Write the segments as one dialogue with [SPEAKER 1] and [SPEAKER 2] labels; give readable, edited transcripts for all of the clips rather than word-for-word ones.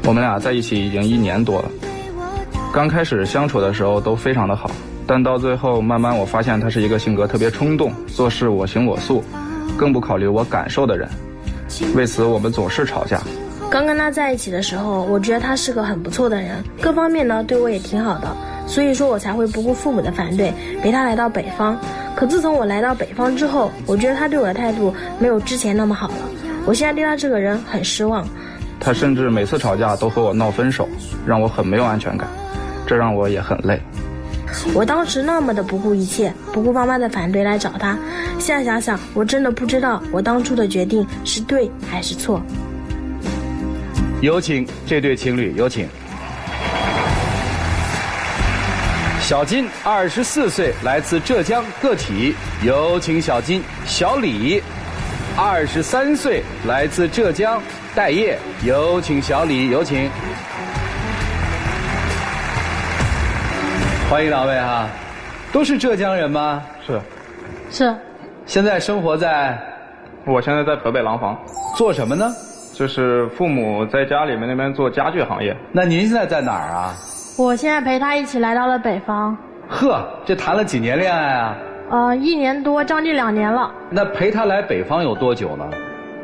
[SPEAKER 1] 我们俩在一起已经1年多了，刚开始相处的时候都非常的好，但到最后慢慢我发现他是一个性格特别冲动，做事我行我素，更不考虑我感受的人。为此我们总是吵架。
[SPEAKER 2] 刚跟他在一起的时候，我觉得他是个很不错的人，各方面呢对我也挺好的，所以说我才会不顾父母的反对陪他来到北方。可自从我来到北方之后，我觉得他对我的态度没有之前那么好了，我现在对他这个人很失望。
[SPEAKER 1] 他甚至每次吵架都和我闹分手，让我很没有安全感，这让我也很累。
[SPEAKER 2] 我当时那么的不顾一切，不顾爸妈的反对来找他，现在想想我真的不知道我当初的决定是对还是错。
[SPEAKER 3] 有请这对情侣，有请。小金24岁，来自浙江个体，有请小金。小李23岁，来自浙江待业，有请小李，有请。欢迎两位哈，都是浙江人吗？
[SPEAKER 2] 是。
[SPEAKER 3] 现在生活在？
[SPEAKER 1] 我现在在河北廊坊。
[SPEAKER 3] 做什么呢？
[SPEAKER 1] 就是父母在家里面那边做家具行业。
[SPEAKER 3] 那您现在在哪儿啊？
[SPEAKER 2] 我现在陪他一起来到了北方。
[SPEAKER 3] 呵，这谈了几年恋爱啊
[SPEAKER 2] ？1年多，将近2年了。
[SPEAKER 3] 那陪他来北方有多久呢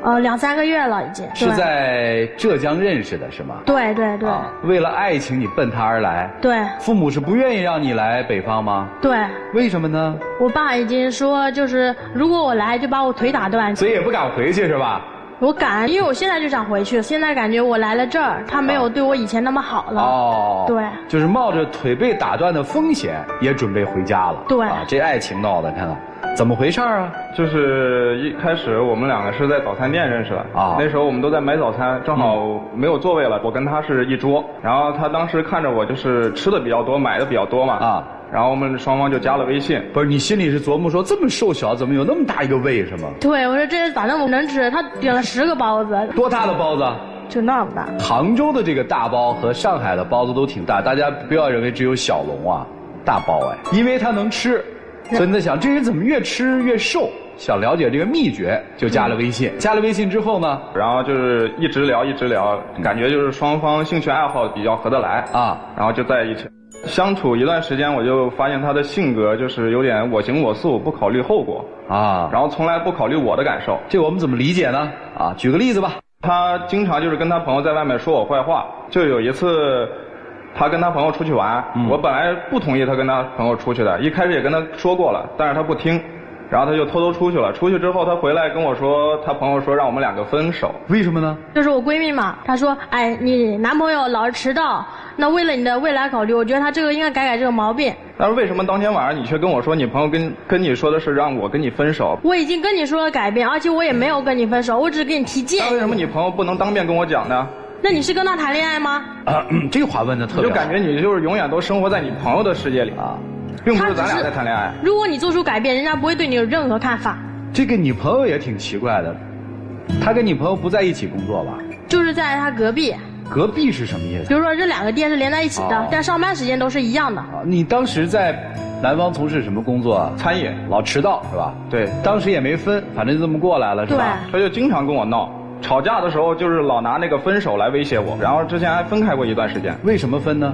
[SPEAKER 2] ？2、3个月了已经。
[SPEAKER 3] 是在浙江认识的是吗？
[SPEAKER 2] 对对对。
[SPEAKER 3] 为了爱情你奔他而来？
[SPEAKER 2] 对。
[SPEAKER 3] 父母是不愿意让你来北方吗？
[SPEAKER 2] 对。
[SPEAKER 3] 为什么呢？
[SPEAKER 2] 我爸已经说，就是如果我来就把我腿打断。
[SPEAKER 3] 所以也不敢回去是吧？
[SPEAKER 2] 我敢，因为我现在就想回去。现在感觉我来了这儿，他没有对我以前那么好了。
[SPEAKER 3] 哦，
[SPEAKER 2] 对，
[SPEAKER 3] 就是冒着腿被打断的风险，也准备回家了。
[SPEAKER 2] 对，
[SPEAKER 3] 这爱情闹的，看看怎么回事啊？
[SPEAKER 1] 就是一开始我们两个是在早餐店认识的啊，那时候我们都在买早餐，正好没有座位了，我跟他是一桌，然后他当时看着我就是吃的比较多，买的比较多嘛啊。然后我们双方就加了微信。
[SPEAKER 3] 不是，你心里是琢磨说这么瘦小，怎么有那么大一个胃是吗？
[SPEAKER 2] 对，我说这咋那么能吃？他点了10个包子。
[SPEAKER 3] 多大的包子？
[SPEAKER 2] 就那么大。
[SPEAKER 3] 杭州的这个大包和上海的包子都挺大，大家不要认为只有小笼啊，大包哎，因为他能吃，所以你在想这人怎么越吃越瘦？想了解这个秘诀，就加了微信。加了微信之后呢，
[SPEAKER 1] 然后就是一直聊，感觉就是双方兴趣爱好比较合得来啊，然后就在一起。相处一段时间，我就发现他的性格就是有点我行我素，不考虑后果啊，然后从来不考虑我的感受。
[SPEAKER 3] 这我们怎么理解呢？啊，举个例子吧。
[SPEAKER 1] 他经常就是跟他朋友在外面说我坏话。就有一次，他跟他朋友出去玩，我本来不同意他跟他朋友出去的，一开始也跟他说过了，但是他不听。然后他就偷偷出去了。出去之后，他回来跟我说，他朋友说让我们2个分手。
[SPEAKER 3] 为什么呢？
[SPEAKER 2] 就是我闺蜜嘛，她说，哎，你男朋友老是迟到，那为了你的未来考虑，我觉得他这个应该改这个毛病。
[SPEAKER 1] 但是为什么当天晚上你却跟我说，你朋友跟你说的是让我跟你分手？
[SPEAKER 2] 我已经跟你说了改变，而且我也没有跟你分手，我只是给你提建议。
[SPEAKER 1] 那为什么你朋友不能当面跟我讲呢？
[SPEAKER 2] 那你是跟他谈恋爱吗？
[SPEAKER 3] 这个话问的特别好。
[SPEAKER 1] 就感觉你就是永远都生活在你朋友的世界里啊。并不是咱俩在谈恋爱。
[SPEAKER 2] 如果你做出改变，人家不会对你有任何看法。
[SPEAKER 3] 这个你朋友也挺奇怪的，他跟你朋友不在一起工作吧？
[SPEAKER 2] 就是在他隔壁。
[SPEAKER 3] 隔壁是什么意思？
[SPEAKER 2] 比如说这2个店是连在一起的，但上班时间都是一样的。
[SPEAKER 3] 你当时在南方从事什么工作啊？
[SPEAKER 1] 餐饮，
[SPEAKER 3] 老迟到是吧？
[SPEAKER 1] 对，
[SPEAKER 3] 当时也没分，反正就这么过来了是吧？
[SPEAKER 1] 他就经常跟我闹，吵架的时候就是老拿那个分手来威胁我，然后之前还分开过一段时间。
[SPEAKER 3] 为什么分呢？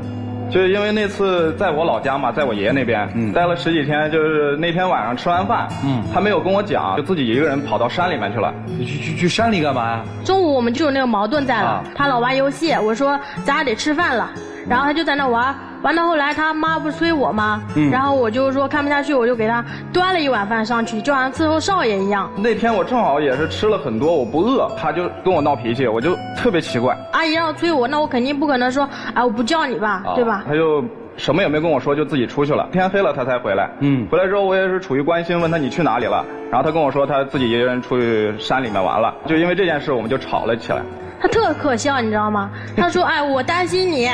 [SPEAKER 1] 就是因为那次在我老家嘛，在我爷爷那边，待了10几天，就是那天晚上吃完饭，他没有跟我讲，就自己一个人跑到山里面去了。
[SPEAKER 3] 去山里干嘛呀？
[SPEAKER 2] 中午我们就有那个矛盾在了，他老玩游戏，我说咱俩得吃饭了，然后他就在那玩到后来他妈不是催我吗？然后我就说看不下去，我就给他端了1碗饭上去，就好像伺候少爷一样。
[SPEAKER 1] 那天我正好也是吃了很多，我不饿，他就跟我闹脾气，我就特别奇怪。
[SPEAKER 2] 阿姨让我催我，那我肯定不可能说啊我不叫你吧，对吧？
[SPEAKER 1] 他就什么也没跟我说，就自己出去了。天黑了他才回来。回来之后我也是处于关心，问他你去哪里了？然后他跟我说他自己一个人出去山里面玩了。就因为这件事我们就吵了起来。
[SPEAKER 2] 他特可笑，你知道吗？他说哎我担心你。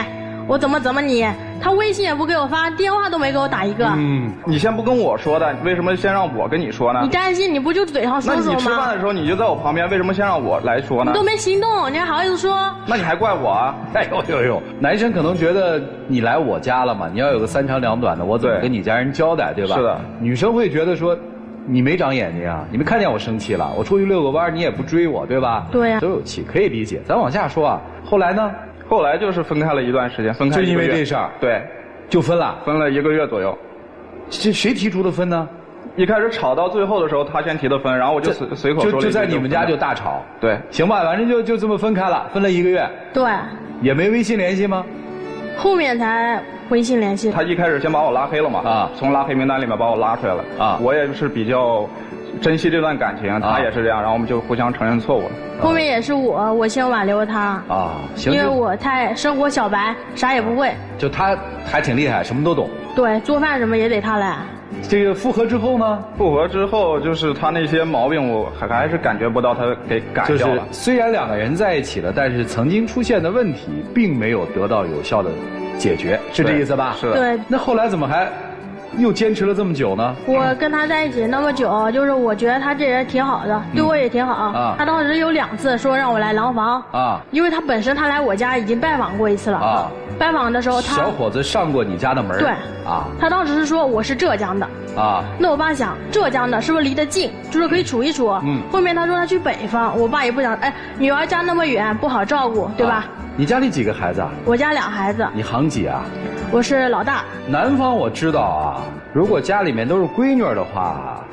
[SPEAKER 2] 我怎么你？他微信也不给我发，电话都没给我打一个。
[SPEAKER 1] 你先不跟我说的，为什么先让我跟你说呢？
[SPEAKER 2] 你担心你不就嘴上说说吗？
[SPEAKER 1] 那你吃饭的时候你就在我旁边，为什么先让我来说呢？
[SPEAKER 2] 你都没行动，你还好意思说？
[SPEAKER 1] 那你还怪我啊？
[SPEAKER 3] 哎呦，男生可能觉得你来我家了嘛，你要有个3长2短的，我怎么跟你家人交代，对吧？
[SPEAKER 1] 是的。
[SPEAKER 3] 女生会觉得说，你没长眼睛啊，你没看见我生气了，我出去遛个弯你也不追我，对吧？
[SPEAKER 2] 对呀。
[SPEAKER 3] 都有气，可以理解。咱往下说啊，后来呢？
[SPEAKER 1] 后来就是分开了一段时间，分开
[SPEAKER 3] 就因为
[SPEAKER 1] 1个月
[SPEAKER 3] 这事儿，
[SPEAKER 1] 对，
[SPEAKER 3] 就分了。
[SPEAKER 1] 分了1个月左右。
[SPEAKER 3] 这谁提出的分呢？
[SPEAKER 1] 一开始吵到最后的时候，他先提的分，然后我就随口说了一句
[SPEAKER 3] 就在你们家就大吵。
[SPEAKER 1] 对，
[SPEAKER 3] 行吧，反正就这么分开了，分了1个月，
[SPEAKER 2] 对，
[SPEAKER 3] 也没微信联系吗？
[SPEAKER 2] 后面才微信联系。
[SPEAKER 1] 他一开始先把我拉黑了嘛，
[SPEAKER 3] 啊，
[SPEAKER 1] 从拉黑名单里面把我拉出来了
[SPEAKER 3] 啊，
[SPEAKER 1] 我也是比较珍惜这段感情，他也是这样，然后我们就互相承认错误了。
[SPEAKER 2] 后面也是我先挽留他
[SPEAKER 3] 啊，行，
[SPEAKER 2] 因为我太生活小白，啥也不会。
[SPEAKER 3] 就他还挺厉害，什么都懂。
[SPEAKER 2] 对，做饭什么也得他来。
[SPEAKER 3] 这个复合之后呢？
[SPEAKER 1] 复合之后，就是他那些毛病，我还是感觉不到他给改掉了。
[SPEAKER 3] 虽然2个人在一起了，但是曾经出现的问题并没有得到有效的解决，是这意思吧？
[SPEAKER 1] 是的。
[SPEAKER 2] 对。
[SPEAKER 3] 那后来怎么还又坚持了这么久呢？
[SPEAKER 2] 我跟他在一起那么久，就是我觉得他这人挺好的，对我也挺好。
[SPEAKER 3] 啊。
[SPEAKER 2] 他当时有2次说让我来廊坊。
[SPEAKER 3] 啊。
[SPEAKER 2] 因为他本身他来我家已经拜访过1次了。
[SPEAKER 3] 啊。
[SPEAKER 2] 拜访的时候他。
[SPEAKER 3] 小伙子上过你家的门。
[SPEAKER 2] 对。
[SPEAKER 3] 啊。
[SPEAKER 2] 他当时是说我是浙江的。
[SPEAKER 3] 啊。
[SPEAKER 2] 那我爸想浙江的是不是离得近，就是可以处一处。嗯。后面他说他去北方，我爸也不想，哎，女儿家那么远不好照顾，对吧？
[SPEAKER 3] 啊。你家里几个孩子啊？
[SPEAKER 2] 我家2孩子。
[SPEAKER 3] 你行几啊？
[SPEAKER 2] 我是老大。
[SPEAKER 3] 南方我知道啊，如果家里面都是闺女的话，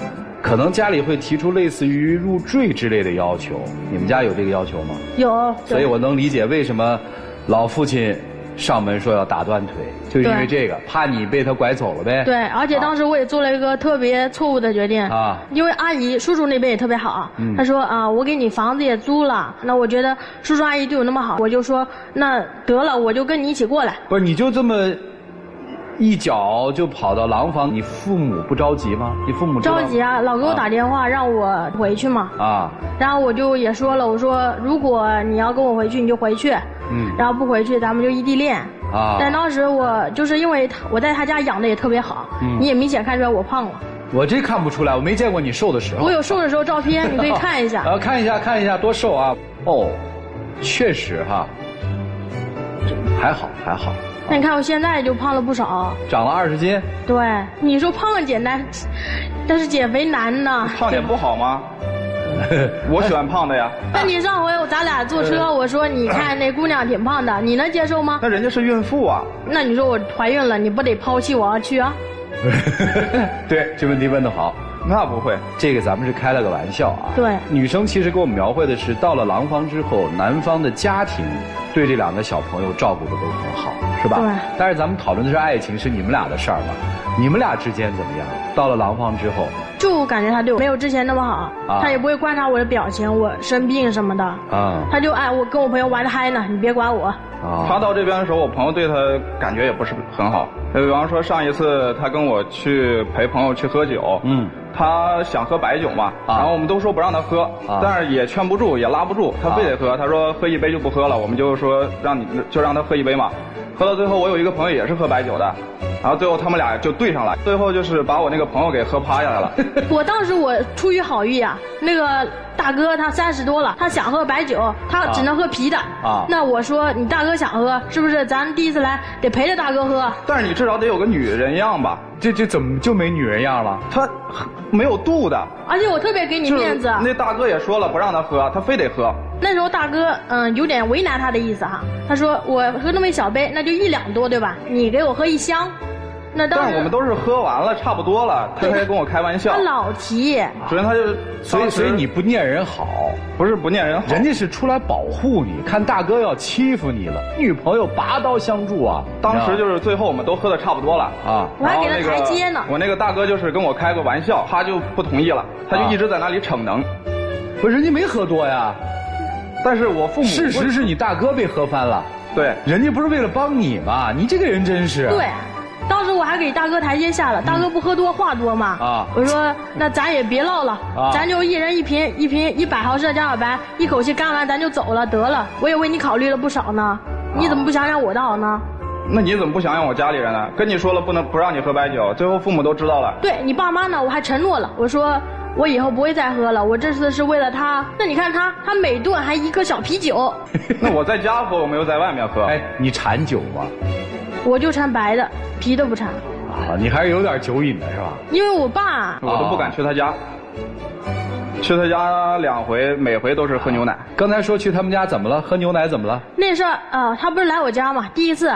[SPEAKER 3] 可能家里会提出类似于入赘之类的要求。你们家有这个要求吗？
[SPEAKER 2] 有。
[SPEAKER 3] 所以我能理解为什么老父亲上门说要打断腿，就因为这个，怕你被他拐走了呗。
[SPEAKER 2] 对，而且当时我也做了一个特别错误的决定啊，因为阿姨叔叔那边也特别好，他说啊，我给你房子也租了，那我觉得叔叔阿姨对我那么好，我就说那得了，我就跟你一起过来。
[SPEAKER 3] 不是，你就这么一脚就跑到廊坊，你父母不着急吗？你父母
[SPEAKER 2] 着急啊，老给我打电话让我回去嘛。啊。然后我就也说了，我说如果你要跟我回去，你就回去。然后不回去，咱们就异地恋。啊。但当时我就是因为我在他家养的也特别好，你也明显看出来我胖了。
[SPEAKER 3] 我这看不出来，我没见过你瘦的时候。
[SPEAKER 2] 我有瘦的时候照片，你可以看一下。
[SPEAKER 3] 看一下，多瘦啊！哦，确实哈，还好。
[SPEAKER 2] 那你看我现在就胖了不少，
[SPEAKER 3] 长了20斤。
[SPEAKER 2] 对，你说胖简单，但是减肥难呢。
[SPEAKER 1] 胖点不好吗？我喜欢胖的呀。
[SPEAKER 2] 那你上回咱俩坐车，我说你看那姑娘挺胖的，你能接受吗？
[SPEAKER 1] 那人家是孕妇啊。
[SPEAKER 2] 那你说我怀孕了，你不得抛弃我要去啊？
[SPEAKER 3] 对，这问题问得好。
[SPEAKER 1] 那不会，
[SPEAKER 3] 这个咱们是开了个玩笑啊。
[SPEAKER 2] 对，
[SPEAKER 3] 女生其实给我们描绘的是，到了廊坊之后，男方的家庭对这2个小朋友照顾的都很好，是吧？
[SPEAKER 2] 对。
[SPEAKER 3] 但是咱们讨论的是爱情，是你们俩的事儿嘛？你们俩之间怎么样？到了廊坊之后，
[SPEAKER 2] 就感觉他对我没有之前那么好，他也不会观察我的表情，我生病什么的啊，他就我跟我朋友玩得嗨呢，你别管我。
[SPEAKER 1] 他到这边的时候，我朋友对他感觉也不是很好。比方说上一次他跟我去陪朋友去喝酒，他想喝白酒嘛，然后我们都说不让他喝，但是也劝不住，也拉不住，他非得喝。他说喝1杯就不喝了，我们就说让他喝1杯嘛。喝到最后，我有一个朋友也是喝白酒的，然后最后他们俩就对上了，最后就是把我那个朋友给喝趴下来了。
[SPEAKER 2] 我当时我出于好意啊，那个大哥他30多了，他想喝白酒，他只能喝啤的。那我说你大哥想喝，是不是咱第一次来得陪着大哥喝？
[SPEAKER 1] 但是你至少得有个女人样吧？
[SPEAKER 3] 这怎么就没女人样了？
[SPEAKER 1] 他没有度的。
[SPEAKER 2] 而且我特别给你面子。
[SPEAKER 1] 那大哥也说了不让他喝，他非得喝。
[SPEAKER 2] 那时候大哥有点为难他的意思哈，他说我喝那么一小杯，那就1两多对吧？你给我喝1箱。那当
[SPEAKER 1] 但我们都是喝完了差不多了，他还跟我开玩笑。
[SPEAKER 2] 他老提。
[SPEAKER 1] 首先他就
[SPEAKER 3] 所以你不念人好，
[SPEAKER 1] 不是不念人好，
[SPEAKER 3] 人家是出来保护你，看大哥要欺负你了，女朋友拔刀相助啊。
[SPEAKER 1] 当时就是最后我们都喝的差不多了啊，
[SPEAKER 2] 我还给他台阶呢。
[SPEAKER 1] 我那个大哥就是跟我开个玩笑，他就不同意了，他就一直在那里逞能。
[SPEAKER 3] 不是人家没喝多呀，
[SPEAKER 1] 但是我父母
[SPEAKER 3] 事实是你大哥被喝翻了。
[SPEAKER 1] 对，
[SPEAKER 3] 人家不是为了帮你嘛，你这个人真是。
[SPEAKER 2] 对。当时我还给大哥台阶下了，大哥不喝多话多嘛，我说那咱也别唠了，咱就一人一瓶100毫升的加小白，一口气干完咱就走了得了。我也为你考虑了不少呢，你怎么不想想我的好呢？
[SPEAKER 1] 那你怎么不想想我家里人呢？跟你说了不让你喝白酒，最后父母都知道了。
[SPEAKER 2] 对你爸妈呢，我还承诺了，我说我以后不会再喝了，我这次是为了他。那你看他每顿还1个小啤酒。
[SPEAKER 1] 那我在家喝，我没有在外面喝。
[SPEAKER 3] 哎，你馋酒吗？
[SPEAKER 2] 我就馋白的，啤的不馋。
[SPEAKER 3] 啊，你还是有点酒瘾的是吧？
[SPEAKER 2] 因为我爸，
[SPEAKER 1] 我都不敢去他家。去他家2回，每回都是喝牛奶。
[SPEAKER 3] 刚才说去他们家怎么了？喝牛奶怎么了？
[SPEAKER 2] 那事儿他不是来我家嘛？第一次，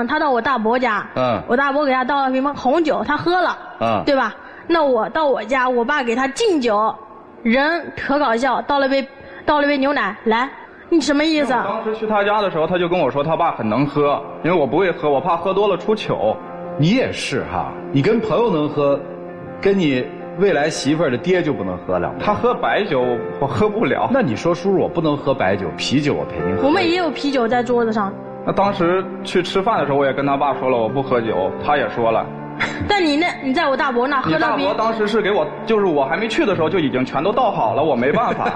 [SPEAKER 2] 他到我大伯家，我大伯给他倒了瓶红酒，他喝了，对吧？那我到我家，我爸给他敬酒，人可搞笑，倒了杯牛奶，来，你什么意思？
[SPEAKER 1] 当时去他家的时候，他就跟我说他爸很能喝，因为我不会喝，我怕喝多了出糗。
[SPEAKER 3] 你也是哈，你跟朋友能喝，跟你未来媳妇儿的爹就不能喝了。
[SPEAKER 1] 他喝白酒，我喝不了。
[SPEAKER 3] 那你说叔叔我不能喝白酒，啤酒我陪您喝。
[SPEAKER 2] 我们也有啤酒在桌子上。
[SPEAKER 1] 那当时去吃饭的时候，我也跟他爸说了我不喝酒，他也说了。
[SPEAKER 2] 但你在我大伯那喝了
[SPEAKER 1] 你大伯当时是给我，就是我还没去的时候就已经全都倒好了，我没办法。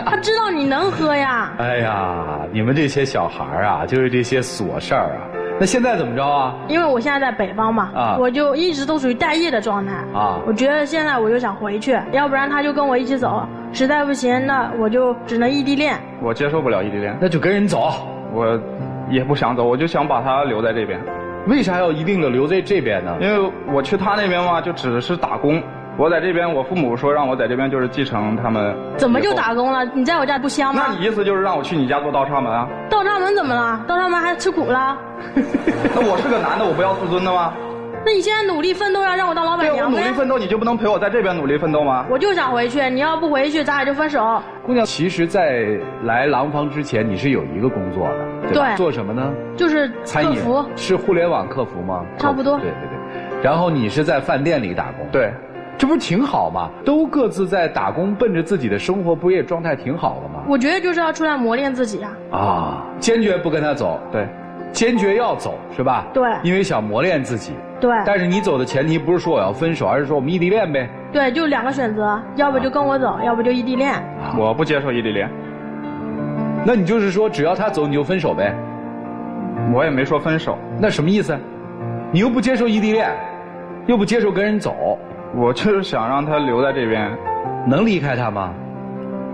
[SPEAKER 2] 他知道你能喝呀。
[SPEAKER 3] 哎呀，你们这些小孩啊，就是这些琐事儿啊。那现在怎么着啊？
[SPEAKER 2] 因为我现在在北方嘛，我就一直都属于待业的状态啊。我觉得现在我就想回去，要不然他就跟我一起走，实在不行那我就只能异地恋。
[SPEAKER 1] 我接受不了异地恋，
[SPEAKER 3] 那就跟人走。
[SPEAKER 1] 我也不想走，我就想把他留在这边。
[SPEAKER 3] 为啥要一定的留在这边呢？
[SPEAKER 1] 因为我去他那边嘛，就只是打工。我在这边，我父母说让我在这边就是继承他们。
[SPEAKER 2] 怎么就打工了？你在我家不香吗？
[SPEAKER 1] 那你意思就是让我去你家做倒插门啊？
[SPEAKER 2] 倒插门怎么了？倒插门还吃苦了？
[SPEAKER 1] 那我是个男的，我不要自尊的吗？
[SPEAKER 2] 那你现在努力奋斗，要让我当老板娘？
[SPEAKER 1] 对，我努力奋斗，你就不能陪我在这边努力奋斗吗？
[SPEAKER 2] 我就想回去，你要不回去，咱俩就分手。
[SPEAKER 3] 姑娘，其实，在来廊坊之前，你是有一个工作的，对吧？对。做什么呢？
[SPEAKER 2] 就是
[SPEAKER 3] 餐饮。是互联网客服吗？
[SPEAKER 2] 差不多。
[SPEAKER 3] 对。然后你是在饭店里打工。
[SPEAKER 1] 对。
[SPEAKER 3] 这不是挺好吗？都各自在打工，奔着自己的生活不也状态挺好的吗？
[SPEAKER 2] 我觉得就是要出来磨练自己
[SPEAKER 3] 啊！坚决不跟他走。
[SPEAKER 1] 对。
[SPEAKER 3] 坚决要走是吧？
[SPEAKER 2] 对。
[SPEAKER 3] 因为想磨练自己。
[SPEAKER 2] 对。
[SPEAKER 3] 但是你走的前提不是说我要分手，而是说我们异地恋呗。
[SPEAKER 2] 对，就2个选择，要不就跟我走，要不就异地恋。
[SPEAKER 1] 我不接受异地恋。
[SPEAKER 3] 那你就是说只要他走你就分手呗？
[SPEAKER 1] 我也没说分手。
[SPEAKER 3] 那什么意思？你又不接受异地恋，又不接受跟人走。
[SPEAKER 1] 我就是想让他留在这边。
[SPEAKER 3] 能离开他吗？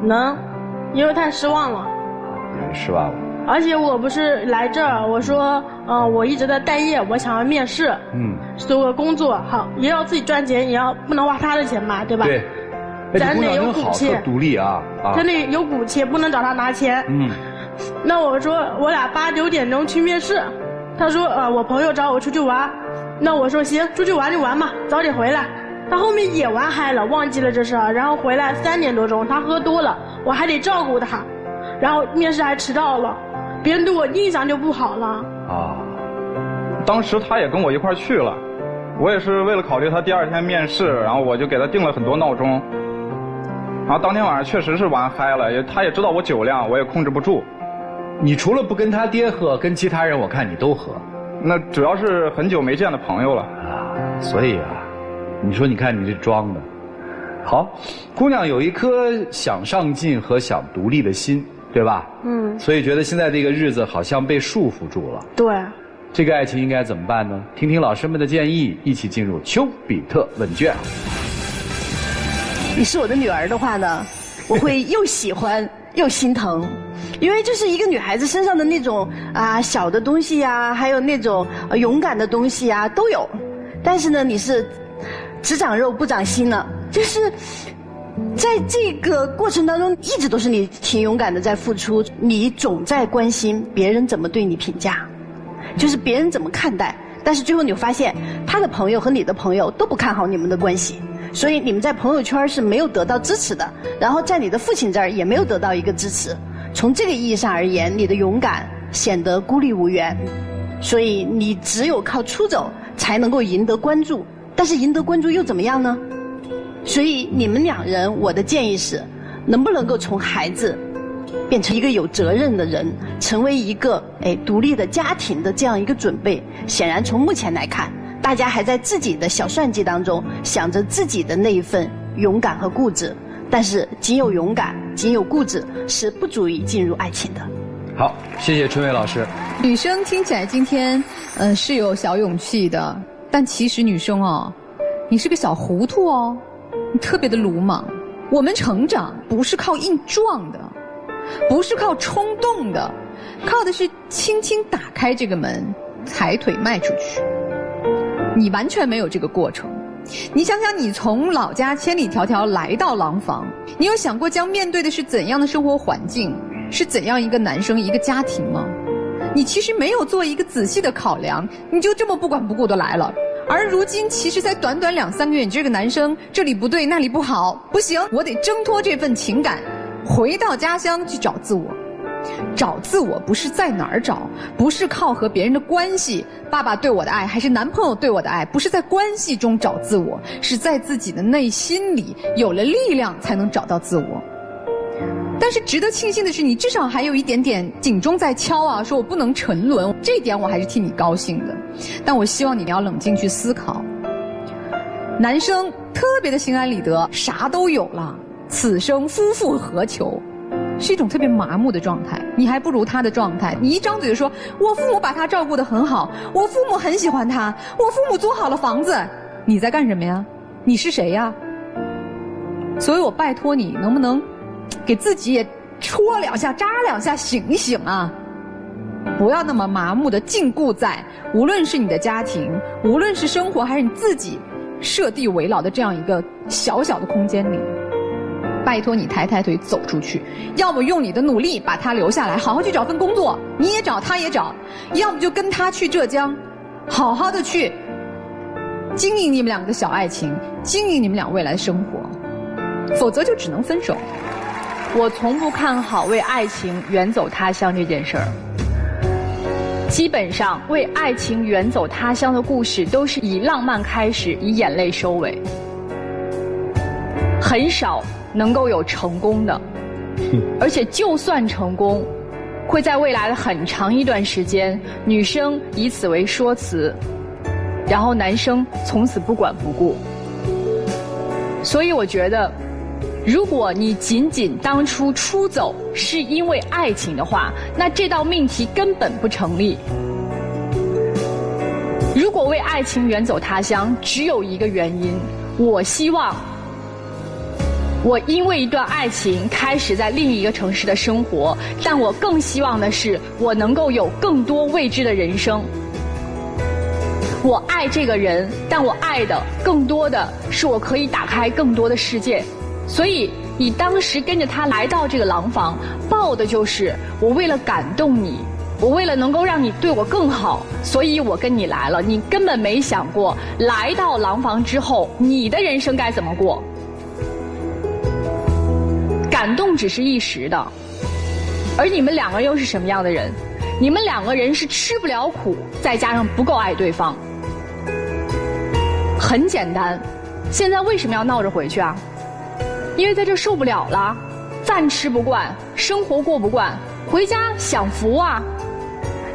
[SPEAKER 2] 能，因为太失望了。
[SPEAKER 3] 失望了。
[SPEAKER 2] 而且我不是来这儿，我说，我一直在待业，我想要面试。所有工作好，也要自己赚钱，也要不能花他的钱嘛，对吧？
[SPEAKER 3] 对。
[SPEAKER 2] 咱得有骨气，
[SPEAKER 3] 独立啊！
[SPEAKER 2] 咱得有骨气，不能找他拿钱。那我说我俩8、9点钟去面试，他说我朋友找我出去玩，那我说行，出去玩就玩嘛，早点回来。他后面也玩嗨了，忘记了这事儿，然后回来3点多钟，他喝多了，我还得照顾他，然后面试还迟到了，别人对我印象就不好了。啊，
[SPEAKER 1] 当时他也跟我一块去了，我也是为了考虑他第2天面试，然后我就给他定了很多闹钟。然后当天晚上确实是玩嗨了，他也知道我酒量，我也控制不住。
[SPEAKER 3] 你除了不跟他爹喝，跟其他人我看你都喝。
[SPEAKER 1] 那主要是很久没见的朋友了
[SPEAKER 3] 啊，所以啊。你说，你看你这装的，好，姑娘有一颗想上进和想独立的心，对吧？所以觉得现在这个日子好像被束缚住了。
[SPEAKER 2] 对。
[SPEAKER 3] 这个爱情应该怎么办呢？听听老师们的建议，一起进入丘比特问卷。
[SPEAKER 4] 你是我的女儿的话呢，我会又喜欢又心疼，因为就是一个女孩子身上的那种小的东西呀，还有那种勇敢的东西呀都有，但是呢，你是只长肉不长心了，就是在这个过程当中，一直都是你挺勇敢的在付出，你总在关心别人怎么对你评价，就是别人怎么看待，但是最后你会发现，他的朋友和你的朋友都不看好你们的关系，所以你们在朋友圈是没有得到支持的，然后在你的父亲这儿也没有得到一个支持。从这个意义上而言，你的勇敢显得孤立无援，所以你只有靠出走才能够赢得关注。但是赢得关注又怎么样呢？所以你们2人，我的建议是，能不能够从孩子变成一个有责任的人，成为一个独立的家庭的这样一个准备。显然从目前来看，大家还在自己的小算计当中想着自己的那一份勇敢和固执，但是仅有勇敢仅有固执是不足以进入爱情的。
[SPEAKER 3] 好，谢谢春薇老师。
[SPEAKER 5] 女生听起来今天是有小勇气的，但其实女生你是个小糊涂哦，你特别的鲁莽。我们成长不是靠硬撞的，不是靠冲动的，靠的是轻轻打开这个门，抬腿迈出去。你完全没有这个过程，你想想，你从老家千里迢迢来到廊坊，你有想过将面对的是怎样的生活环境，是怎样一个男生一个家庭吗？你其实没有做一个仔细的考量，你就这么不管不顾的来了。而如今，其实在短短2、3个月，你这个男生这里不对那里不好，不行，我得挣脱这份情感，回到家乡去找自我。找自我不是在哪儿找，不是靠和别人的关系，爸爸对我的爱还是男朋友对我的爱，不是在关系中找自我，是在自己的内心里有了力量才能找到自我。但是值得庆幸的是，你至少还有一点点警钟在敲啊，说我不能沉沦，这一点我还是替你高兴的。但我希望你要冷静去思考，男生特别的心安理得，啥都有了，此生夫复何求，是一种特别麻木的状态。你还不如他的状态，你一张嘴就说我父母把他照顾得很好，我父母很喜欢他，我父母租好了房子，你在干什么呀？你是谁呀？所以我拜托你，能不能给自己也戳2下扎2下，醒一醒啊，不要那么麻木的禁锢在无论是你的家庭，无论是生活，还是你自己设地为牢的这样一个小小的空间里。拜托你抬抬腿走出去，要么用你的努力把他留下来，好好去找份工作，你也找他也找，要么就跟他去浙江，好好的去经营你们2个的小爱情，经营你们俩未来的生活，否则就只能分手。
[SPEAKER 6] 我从不看好为爱情远走他乡这件事儿。基本上为爱情远走他乡的故事都是以浪漫开始，以眼泪收尾，很少能够有成功的。而且就算成功，会在未来的很长一段时间，女生以此为说辞，然后男生从此不管不顾。所以我觉得，如果你仅仅当初出走是因为爱情的话，那这道命题根本不成立。如果为爱情远走他乡，只有一个原因，我希望我因为一段爱情开始在另一个城市的生活，但我更希望的是我能够有更多未知的人生。我爱这个人，但我爱的更多的是我可以打开更多的世界。所以你当时跟着他来到这个廊坊，抱的就是我为了感动你，我为了能够让你对我更好，所以我跟你来了。你根本没想过来到廊坊之后你的人生该怎么过。感动只是一时的，而你们2个人又是什么样的人？你们2个人是吃不了苦，再加上不够爱对方。很简单，现在为什么要闹着回去啊？因为在这受不了了，饭吃不惯，生活过不惯，回家享福啊。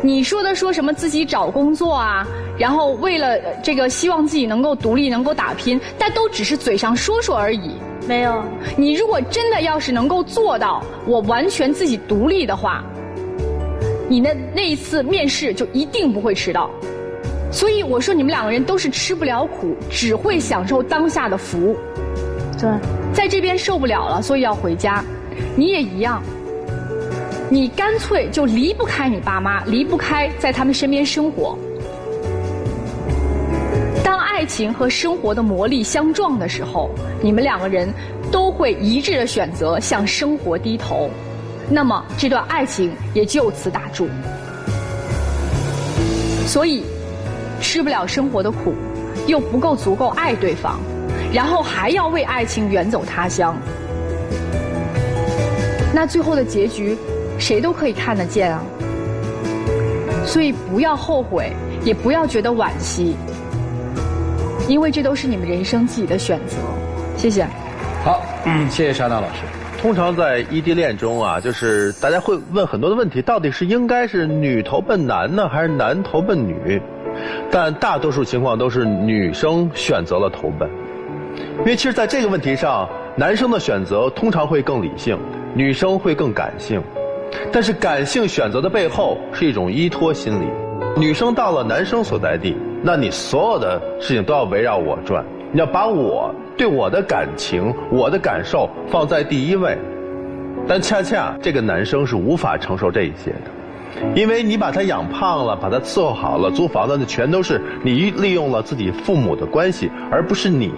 [SPEAKER 6] 你说什么自己找工作啊，然后为了这个希望自己能够独立，能够打拼，但都只是嘴上说说而已。
[SPEAKER 2] 没有，
[SPEAKER 6] 你如果真的要是能够做到我完全自己独立的话，你的那一次面试就一定不会迟到。所以我说你们2个人都是吃不了苦，只会享受当下的福。
[SPEAKER 2] 对，
[SPEAKER 6] 在这边受不了了，所以要回家。你也一样，你干脆就离不开你爸妈，离不开在他们身边生活。当爱情和生活的魔力相撞的时候，你们2个人都会一致的选择向生活低头，那么这段爱情也就此打住。所以吃不了生活的苦，又不够足够爱对方，然后还要为爱情远走他乡，那最后的结局谁都可以看得见啊。所以不要后悔，也不要觉得惋惜，因为这都是你们人生自己的选择。谢谢。
[SPEAKER 3] 好，谢谢莎娜老师。
[SPEAKER 7] 通常在异地恋中啊，就是大家会问很多的问题，到底是应该是女投奔男呢，还是男投奔女？但大多数情况都是女生选择了投奔，因为其实在这个问题上，男生的选择通常会更理性，女生会更感性。但是感性选择的背后是一种依托心理。女生到了男生所在地，那你所有的事情都要围绕我转，你要把我对我的感情、我的感受放在第一位。但恰恰这个男生是无法承受这一些的，因为你把他养胖了，把他伺候好了，租房子那全都是你利用了自己父母的关系，而不是你。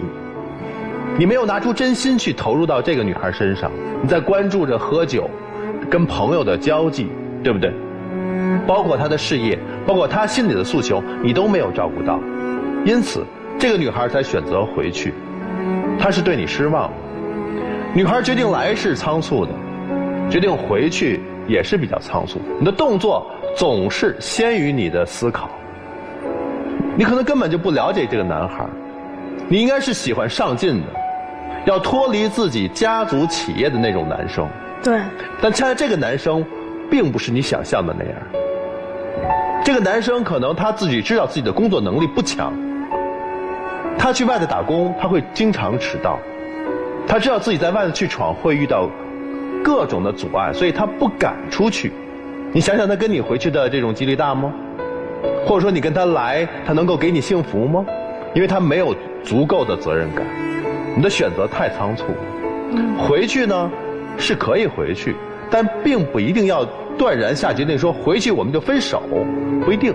[SPEAKER 7] 你没有拿出真心去投入到这个女孩身上，你在关注着喝酒，跟朋友的交际，对不对？包括她的事业，包括她心里的诉求，你都没有照顾到，因此这个女孩才选择回去。她是对你失望。女孩决定来是仓促的，决定回去也是比较仓促。你的动作总是先于你的思考。你可能根本就不了解这个男孩，你应该是喜欢上进的，要脱离自己家族企业的那种男生。
[SPEAKER 2] 对。
[SPEAKER 7] 但恰恰这个男生并不是你想象的那样。这个男生可能他自己知道自己的工作能力不强，他去外头打工他会经常迟到，他知道自己在外头去闯会遇到各种的阻碍，所以他不敢出去。你想想他跟你回去的这种几率大吗？或者说你跟他来，他能够给你幸福吗？因为他没有足够的责任感，你的选择太仓促。回去呢是可以回去，但并不一定要断然下决定说回去我们就分手，不一定。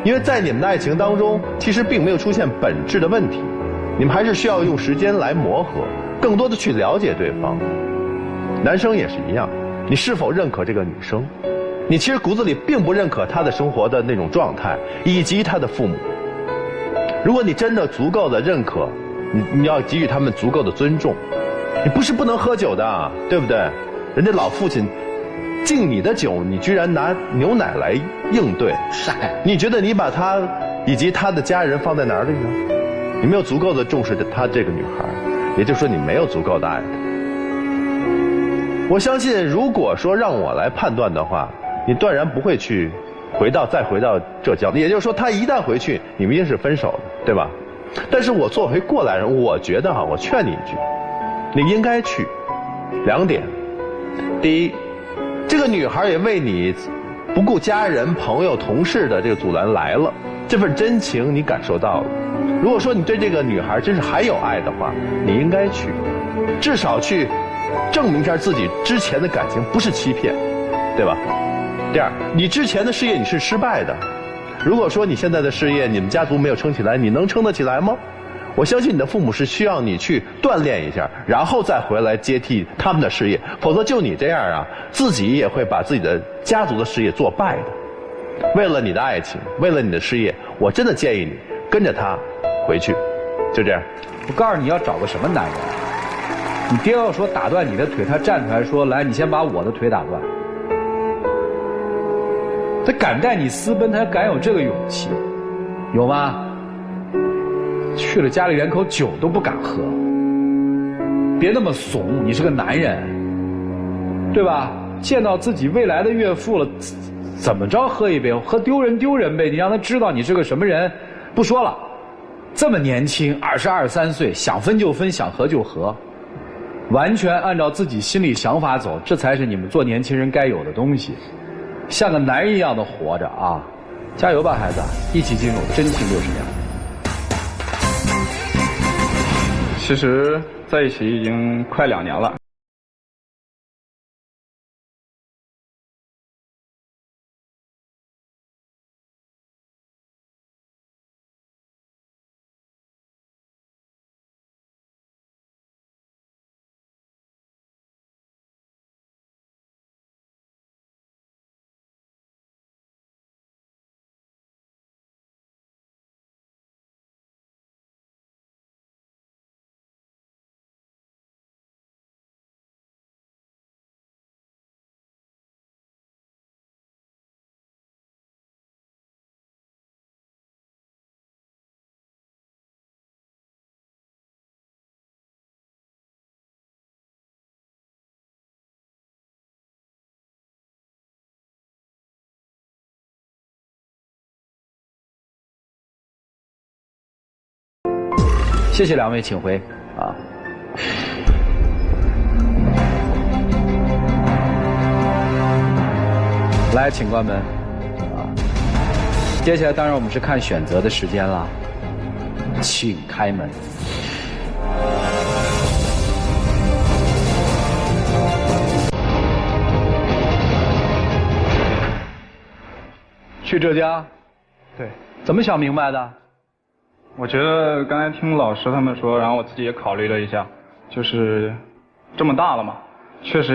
[SPEAKER 7] 因为在你们的爱情当中，其实并没有出现本质的问题，你们还是需要用时间来磨合，更多的去了解对方。男生也是一样，你是否认可这个女生？你其实骨子里并不认可她的生活的那种状态，以及她的父母。如果你真的足够的认可，你要给予他们足够的尊重。你不是不能喝酒的，对不对？人家老父亲敬你的酒，你居然拿牛奶来应对，你觉得你把他以及他的家人放在哪里呢？你没有足够的重视他这个女孩，也就是说你没有足够的爱她。我相信，如果说让我来判断的话，你断然不会去再回到浙江。也就是说，他一旦回去，你们一定是分手的，对吧？但是我作为过来人，我觉得我劝你一句，你应该去。2点，第一，这个女孩也为你不顾家人、朋友、同事的这个阻拦来了，这份真情你感受到了。如果说你对这个女孩真是还有爱的话，你应该去，至少去证明一下自己之前的感情不是欺骗，对吧？第二，你之前的事业你是失败的，如果说你现在的事业你们家族没有撑起来，你能撑得起来吗？我相信你的父母是需要你去锻炼一下，然后再回来接替他们的事业，否则就你这样自己也会把自己的家族的事业做败的。为了你的爱情，为了你的事业，我真的建议你跟着他回去，就这样。
[SPEAKER 3] 我告诉你要找个什么男人，你爹要说打断你的腿，他站出来说来，你先把我的腿打断。他敢带你私奔，他敢有这个勇气，有吗？去了家里连口酒都不敢喝，别那么怂，你是个男人，对吧？见到自己未来的岳父了，怎么着喝一杯，喝丢人呗，你让他知道你是个什么人。不说了，这么年轻，22、23岁，想分就分，想合就合，完全按照自己心里想法走，这才是你们做年轻人该有的东西。像个男人一样的活着啊！加油吧，孩子，一起进入真情60年。
[SPEAKER 1] 其实在一起已经快2年了。
[SPEAKER 3] 谢谢2位，请回啊。来，请关门啊。接下来当然我们是看选择的时间了，请开门。去浙江，
[SPEAKER 1] 对，
[SPEAKER 3] 怎么想明白的？
[SPEAKER 1] 我觉得刚才听老师他们说，然后我自己也考虑了一下，就是这么大了嘛，确实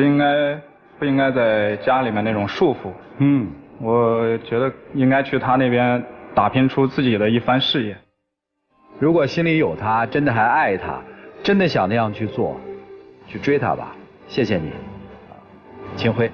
[SPEAKER 1] 不应该在家里面那种束缚。我觉得应该去他那边打拼出自己的一番事业。
[SPEAKER 3] 如果心里有他，真的还爱他，真的想那样去做，去追他吧。谢谢你，秦晖。